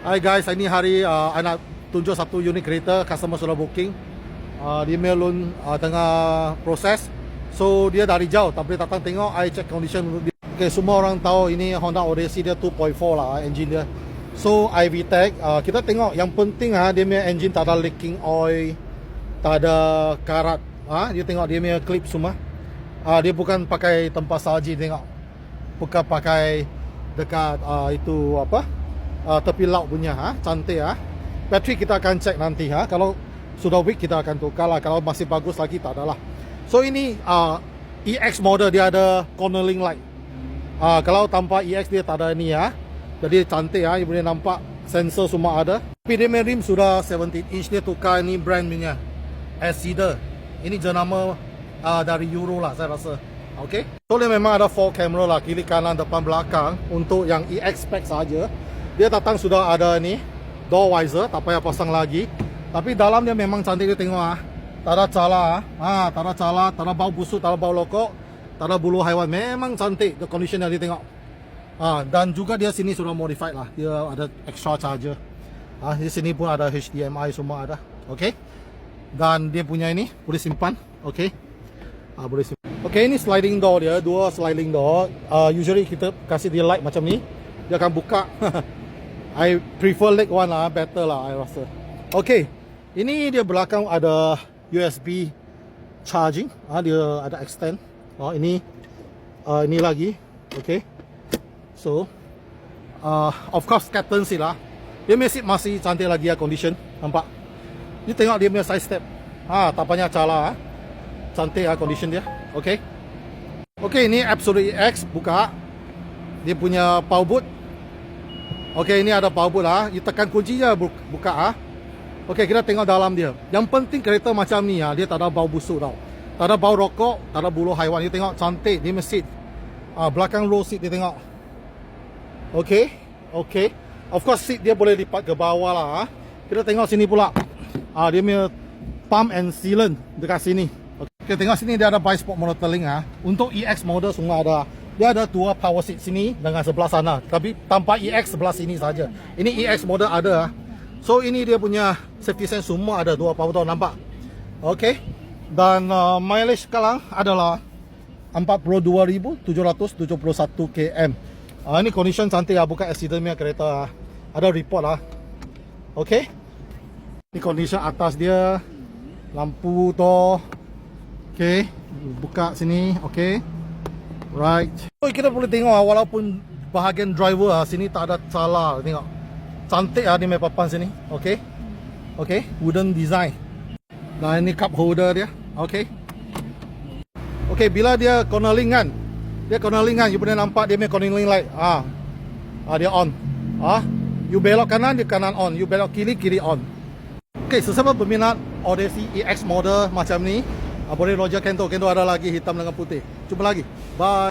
Hai guys, ini hari I nak tunjuk satu unit kereta customer sudah booking. Dia melon tengah proses. So dia dari jauh tapi datang tengok, I check condition dia. Okay, semua orang tahu ini Honda Odyssey dia 2.4 lah engine dia. So I VTEC, kita tengok yang penting dia punya engine tak ada leaking oil, tak ada karat. Dia tengok dia punya clip semua. Dia bukan pakai tempat saji, tengok. Bukan pakai dekat itu apa? Tepi laut punya, cantik. Bateri kita akan cek nanti, kalau sudah weak kita akan tukar lah, kalau masih bagus lagi tak ada lah. So ini EX model dia ada cornering light. Kalau tanpa EX dia tak ada ni jadi cantik you boleh nampak sensor semua ada. Tapi dia rim sudah 17 inch, dia tukar ni brand punya Cedar. Ini jenama dari Euro lah saya rasa. Okay, so dia memang ada 4 kamera lah, kiri kanan depan belakang. Untuk yang EX spec saja dia datang sudah ada ni door visor, tak payah pasang lagi. Tapi dalam dia memang cantik, dia tengok tak ada cala, tak ada cala, tak ada bau busuk, tak ada bau lokok, tak ada bulu haiwan. Memang cantik the condition yang dia tengok. Dan juga dia sini sudah modified lah, dia ada extra charger. Di sini pun ada HDMI semua ada. Okay, dan dia punya ini boleh simpan. Okay, boleh simpan. Okay, ini sliding door dia, 2 sliding door. Usually kita kasih dia light macam ni, dia akan buka. I prefer leg one lah, better lah I rasa. Okay, ini dia belakang ada USB charging. Dia ada extend. Ini lagi. Okay, so of course captain seat lah. Dia masih cantik lagi condition. Nampak? Ni tengok dia punya side step. Tak banyak cala. Cantik condition dia. Okay. Okay, ini Absolute EX buka. Dia punya power boot. Okay, ini ada power boot lah. You tekan kunci je buka Okay, kita tengok dalam dia. Yang penting kereta macam ni dia tak ada bau busuk tau. Tak ada bau rokok, tak ada bulu haiwan. You tengok cantik, dia punya seat. Belakang row seat dia tengok. Okay, okay. Of course seat dia boleh lipat ke bawah lah. Kita tengok sini pula. Dia punya pump and sealant dekat sini. Okay, tengok sini dia ada bi-sport monitoring. Untuk EX model semua ada. Dia ada 2 power seat sini dengan sebelah sana. Tapi tanpa EX sebelah sini saja. Ini EX model ada. So ini dia punya safety sense semua ada 2 power door, nampak? Okay. Dan mileage sekarang adalah 42,771 km. Ini condition cantik bukan accident punya kereta. Ada report lah. Okay. Ini condition atas dia. Lampu tu. Okay. Buka sini. Okay. Right. So kita boleh tengok walaupun bahagian driver sini tak ada cala, tengok. Cantik dia punya papan sini. Okay. Okay, wooden design. Nah, ini cup holder dia. Okay. Okay, bila dia cornering kan. Dia cornering kan, you boleh nampak dia punya cornering light. Dia on. You belok kanan, dia kanan on. You belok kiri, kiri on. Okay, sesiapa peminat Odyssey EX model macam ni, boleh Roger Kento ada lagi hitam dengan putih. Jumpa lagi. Bye.